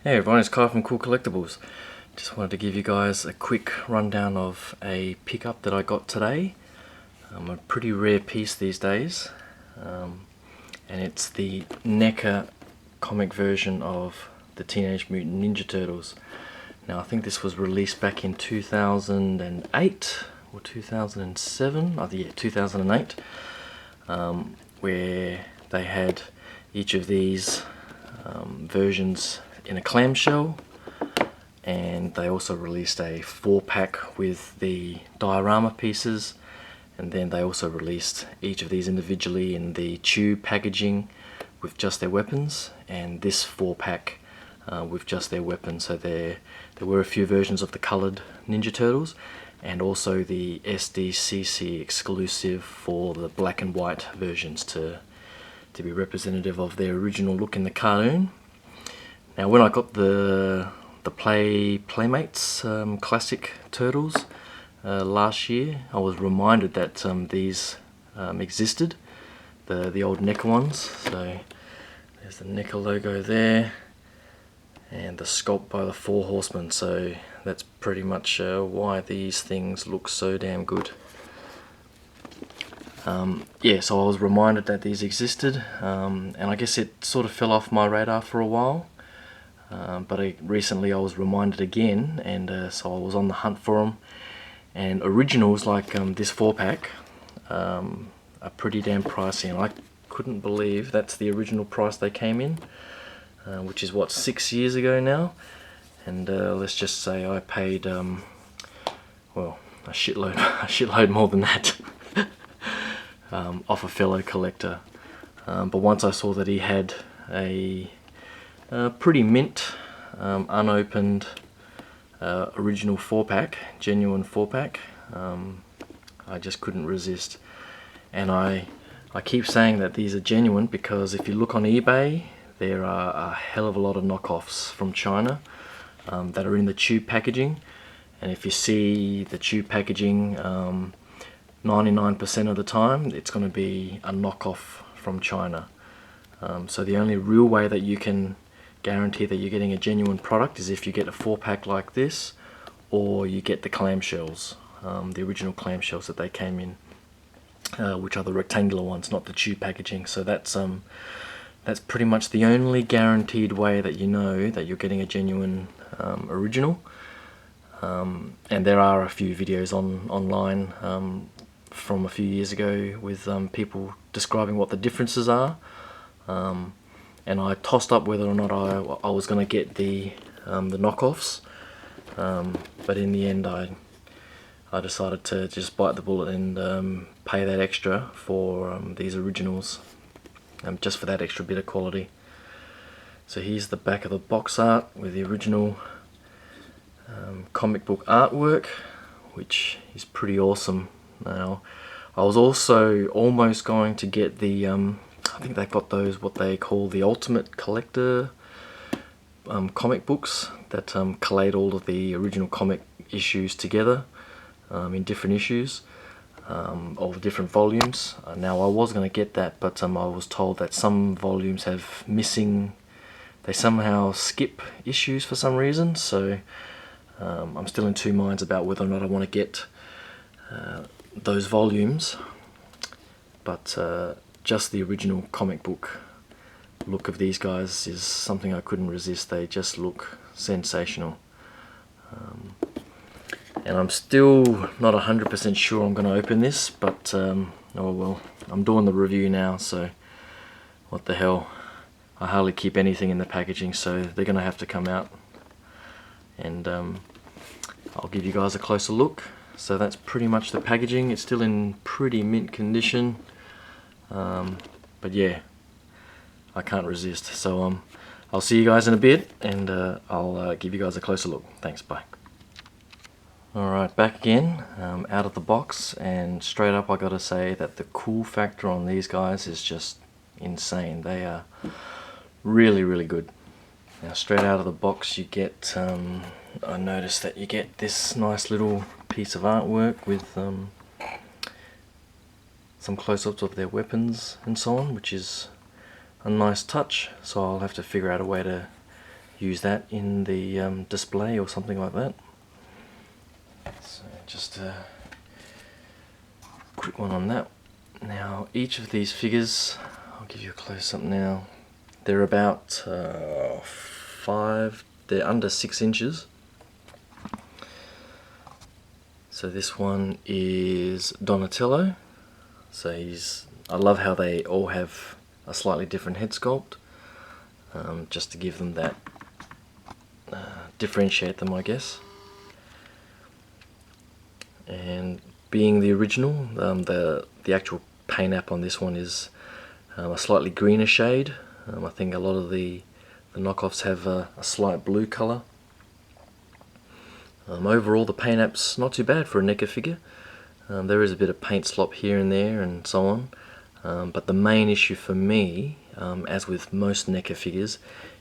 Hey everyone, it's Kai from Kool Collectibles. Just wanted to give you guys a quick rundown of a pickup that I got today. A pretty rare piece these days, and it's the NECA comic version of the Teenage Mutant Ninja Turtles. Now I think this was released back in 2008 or 2007, I think yeah, 2008, where they had each of these versions in a clamshell, and they also released a 4-pack with the diorama pieces, and then they also released each of these individually in the tube packaging with just their weapons, and this 4-pack with just their weapons. So there were a few versions of the coloured Ninja Turtles, and also the SDCC exclusive for the black and white versions to be representative of their original look in the cartoon. Now when I got the Playmates classic Turtles last year, I was reminded that these existed, the old NECA ones. So there's the NECA logo there, and the sculpt by the 4 Horsemen. So that's pretty much why these things look so damn good. Yeah, so I was reminded that these existed, and I guess it sort of fell off my radar for a while. But recently I was reminded again, and so I was on the hunt for them. And originals like this 4-pack are pretty damn pricey, and I couldn't believe that's the original price they came in, which is what, 6 years ago now. And let's just say I paid well, a shitload more than that off a fellow collector. But once I saw that he had a pretty mint, unopened original 4-pack, genuine 4-pack, I just couldn't resist. And I keep saying that these are genuine because if you look on eBay, there are a hell of a lot of knockoffs from China that are in the tube packaging. And if you see the tube packaging, 99% of the time it's going to be a knockoff from China. So the only real way that you can guarantee that you're getting a genuine product is if you get a 4-pack like this, or you get the clamshells, the original clamshells that they came in, which are the rectangular ones, not the tube packaging. So that's pretty much the only guaranteed way that you know that you're getting a genuine original. And there are a few videos online from a few years ago with people describing what the differences are. And I tossed up whether or not I was going to get the knockoffs, but in the end I decided to just bite the bullet and pay that extra for these originals, just for that extra bit of quality. So here's the back of the box art with the original comic book artwork, which is pretty awesome. Now I was also almost going to get the I think they've got those, what they call the Ultimate Collector comic books that collate all of the original comic issues together in different issues, all the different volumes. Now I was going to get that, but I was told that some volumes have missing, they somehow skip issues for some reason. So I'm still in two minds about whether or not I want to get those volumes, but just the original comic book look of these guys is something I couldn't resist. They just look sensational. And I'm still not 100% sure I'm going to open this, but oh well, I'm doing the review now, so what the hell. I hardly keep anything in the packaging, so they're going to have to come out, and I'll give you guys a closer look. So that's pretty much the packaging. It's still in pretty mint condition. But yeah, I can't resist. So I'll see you guys in a bit, and I'll give you guys a closer look. Thanks, bye. Alright, back again, out of the box, and straight up I gotta say that the cool factor on these guys is just insane. They are really, really good. Now straight out of the box you get, I noticed that you get this nice little piece of artwork with some close-ups of their weapons and so on, which is a nice touch. So I'll have to figure out a way to use that in the display or something like that. So just a quick one on that. Now each of these figures, I'll give you a close-up now, they're about they're under 6 inches. So this one is Donatello. So I love how they all have a slightly different head sculpt, just to give them that, differentiate them, I guess. And being the original, the actual paint app on this one is a slightly greener shade. I think a lot of the knockoffs have a slight blue colour. Overall, the paint app's not too bad for a NECA figure. There is a bit of paint slop here and there and so on, but the main issue for me, as with most NECA figures,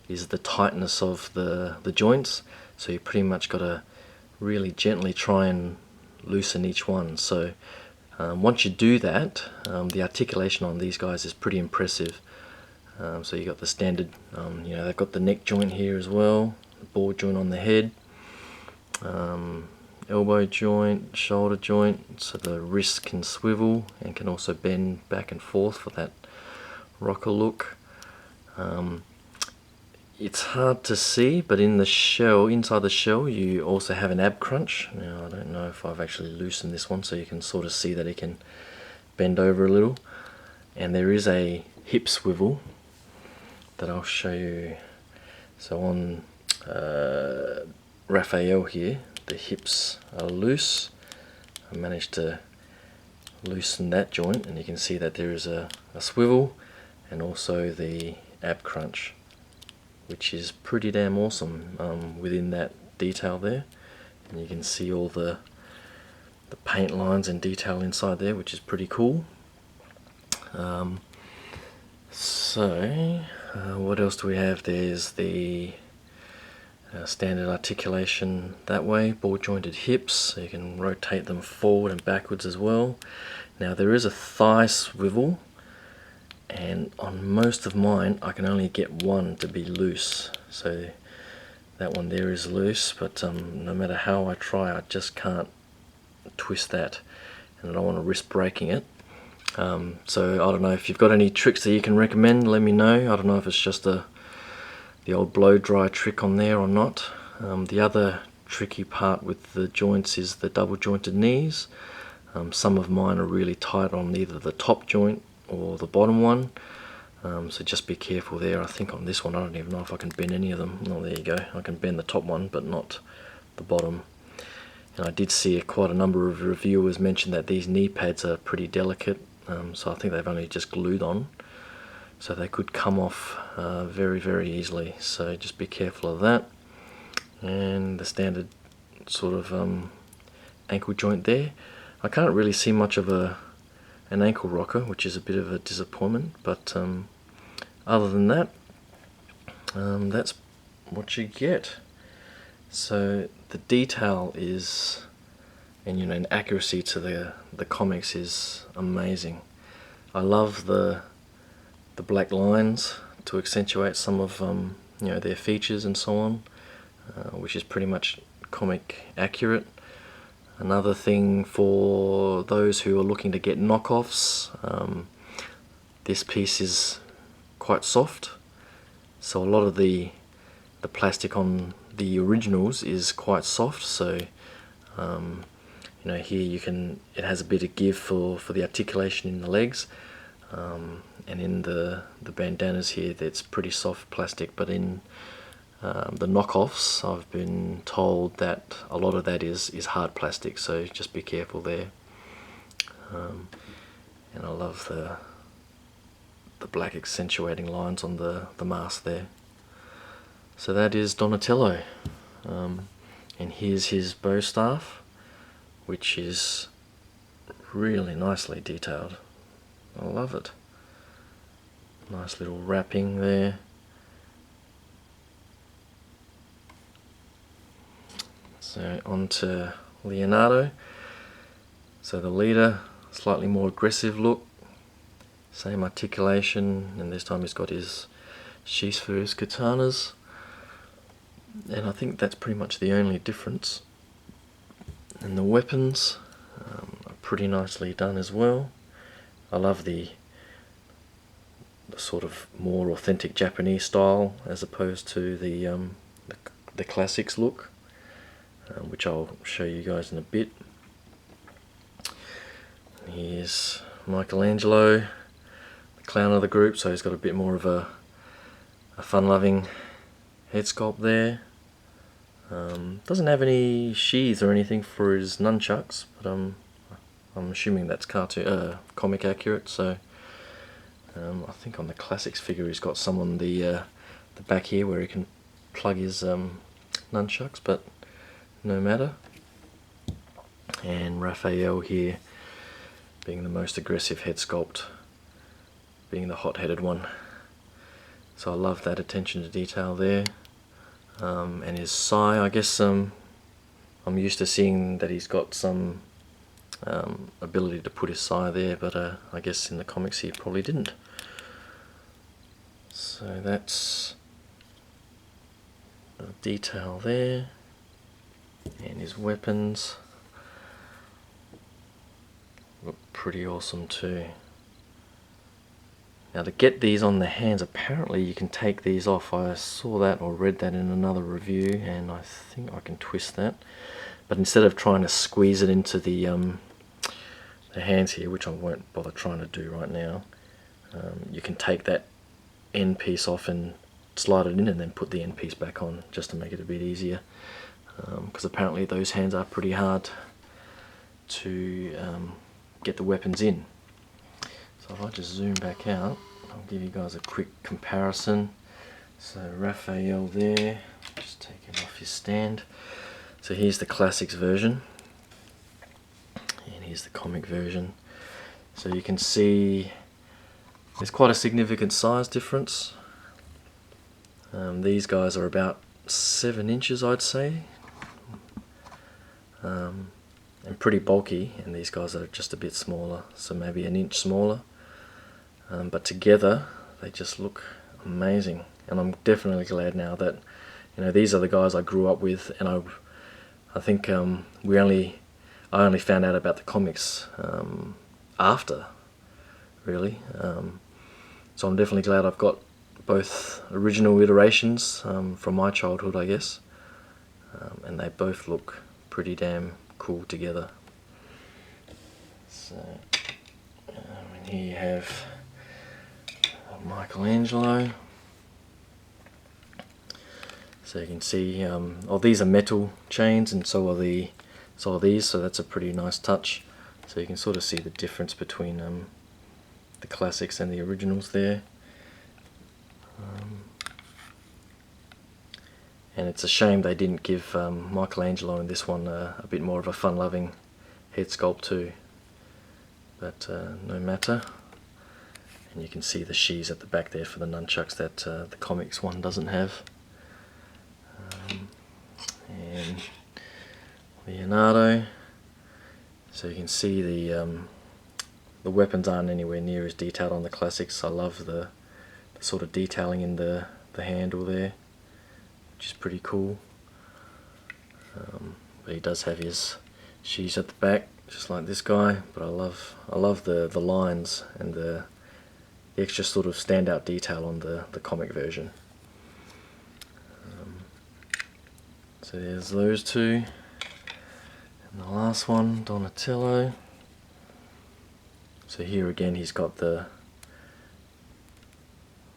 is the tightness of the joints. So you pretty much got to really gently try and loosen each one. So once you do that, the articulation on these guys is pretty impressive. So you got the standard, they've got the neck joint here as well, the ball joint on the head, elbow joint, shoulder joint, so the wrist can swivel and can also bend back and forth for that rocker look. It's hard to see, but in the shell, inside the shell, you also have an ab crunch. Now I don't know if I've actually loosened this one, so you can sort of see that it can bend over a little, and there is a hip swivel that I'll show you. So on Raphael here, the hips are loose. I managed to loosen that joint, and you can see that there is a swivel and also the ab crunch, which is pretty damn awesome within that detail there. And you can see all the paint lines and detail inside there, which is pretty cool. What else do we have? There's the standard articulation that way, ball jointed hips, so you can rotate them forward and backwards as well. Now there is a thigh swivel, and on most of mine I can only get one to be loose. So that one there is loose, but no matter how I try, I just can't twist that, and I don't want to risk breaking it. So I don't know if you've got any tricks that you can recommend, let me know. I don't know if it's just the old blow dry trick on there or not. The other tricky part with the joints is the double jointed knees. Some of mine are really tight on either the top joint or the bottom one, so just be careful there. I think on this one I don't even know if I can bend any of them. Oh, there you go, I can bend the top one but not the bottom. And I did see quite a number of reviewers mention that these knee pads are pretty delicate, so I think they've only just glued on, so they could come off very, very easily. So just be careful of that. And the standard sort of ankle joint there. I can't really see much of an ankle rocker, which is a bit of a disappointment, but other than that, that's what you get. So the detail is, and an accuracy to the comics is amazing. I love the black lines to accentuate some of their features and so on, which is pretty much comic accurate. Another thing for those who are looking to get knockoffs, this piece is quite soft, so a lot of the plastic on the originals is quite soft, so here it has a bit of give for the articulation in the legs, and in the bandanas here it's pretty soft plastic, but in the knockoffs I've been told that a lot of that is hard plastic, so just be careful there. And I love the black accentuating lines on the mask there. So that is Donatello, and here's his bow staff, which is really nicely detailed. I love it. Nice little wrapping there. So on to Leonardo. So the leader, slightly more aggressive look, same articulation, and this time he's got his sheaths for his katanas. And I think that's pretty much the only difference. And the weapons are pretty nicely done as well. I love the sort of more authentic Japanese style as opposed to the classics look, which I'll show you guys in a bit. Here's Michelangelo, the clown of the group, so he's got a bit more of a fun-loving head sculpt there. Doesn't have any sheaths or anything for his nunchucks, but I'm assuming that's comic accurate. So I think on the classics figure he's got some on the back here where he can plug his nunchucks, but no matter. And Raphael here being the most aggressive head sculpt, being the hot-headed one. So I love that attention to detail there. And his sai, I guess I'm used to seeing that he's got some ability to put his sai there, but I guess in the comics he probably didn't. So that's the detail there. And his weapons look pretty awesome too. Now to get these on the hands, apparently you can take these off. I saw that or read that in another review, and I think I can twist that. But instead of trying to squeeze it into the hands here, which I won't bother trying to do right now, you can take that end piece off and slide it in and then put the end piece back on, just to make it a bit easier. Because apparently those hands are pretty hard to get the weapons in. So if I just zoom back out, I'll give you guys a quick comparison. So Raphael there, just take it off his stand. So here's the classics version, and here's the comic version. So you can see there's quite a significant size difference. These guys are about 7 inches, I'd say, and pretty bulky, and these guys are just a bit smaller, so maybe an inch smaller. But together they just look amazing, and I'm definitely glad now that, you know, these are the guys I grew up with, and I think I only found out about the comics after, really. So I'm definitely glad I've got both original iterations from my childhood, I guess, and they both look pretty damn cool together. So and here you have Michelangelo. So you can see, these are metal chains, and so are these. So that's a pretty nice touch. So you can sort of see the difference between the classics and the originals there. And it's a shame they didn't give Michelangelo in this one a bit more of a fun-loving head sculpt too. But no matter. And you can see the sheaths at the back there for the nunchucks that the comics one doesn't have. And Leonardo. So you can see the weapons aren't anywhere near as detailed on the classics. I love the sort of detailing in the handle there, which is pretty cool. But he does have his sheaths at the back, just like this guy. But I love the lines and the extra sort of standout detail on the comic version. So there's those two. And the last one, Donatello. So here again he's got the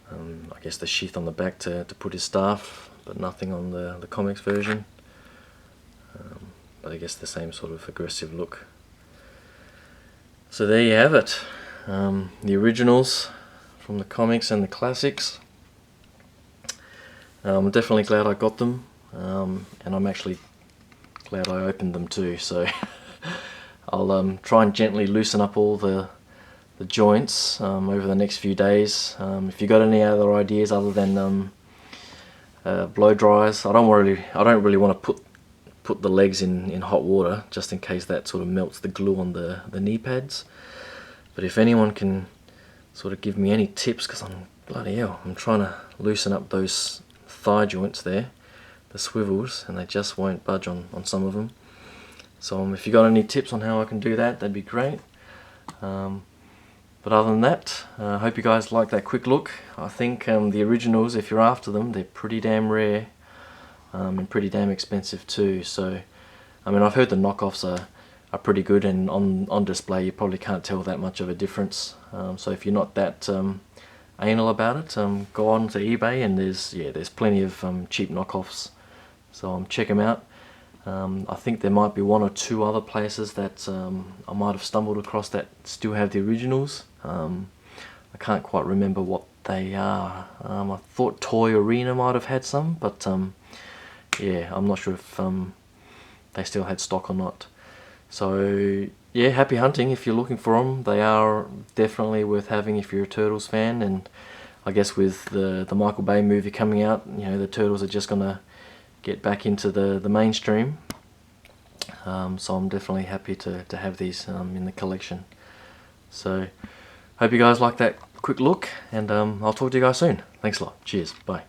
I guess the sheath on the back to put his staff, but nothing on the comics version. But I guess the same sort of aggressive look. So there you have it. The originals from the comics and the classics. I'm definitely glad I got them, and I'm actually glad I opened them too. So I'll try and gently loosen up all the joints over the next few days. If you got any other ideas other than blow dries, I don't really want to put the legs in hot water, just in case that sort of melts the glue on the knee pads. But if anyone can sort of give me any tips, because I'm bloody hell, I'm trying to loosen up those thigh joints there, the swivels, and they just won't budge on some of them. So if you got any tips on how I can do that, that'd be great. But other than that, I hope you guys like that quick look. I think the originals, if you're after them, they're pretty damn rare and pretty damn expensive too. So, I mean, I've heard the knockoffs are pretty good, and on display you probably can't tell that much of a difference. So if you're not that anal about it, go on to eBay, and there's plenty of cheap knockoffs. So check them out. I think there might be one or two other places that I might have stumbled across that still have the originals. I can't quite remember what they are. I thought Toy Arena might have had some, but yeah, I'm not sure if they still had stock or not. So yeah, happy hunting if you're looking for them. They are definitely worth having if you're a Turtles fan, and I guess with the Michael Bay movie coming out, you know, the Turtles are just gonna get back into the mainstream. So I'm definitely happy to have these in the collection. So hope you guys like that quick look, and I'll talk to you guys soon. Thanks a lot. Cheers. Bye.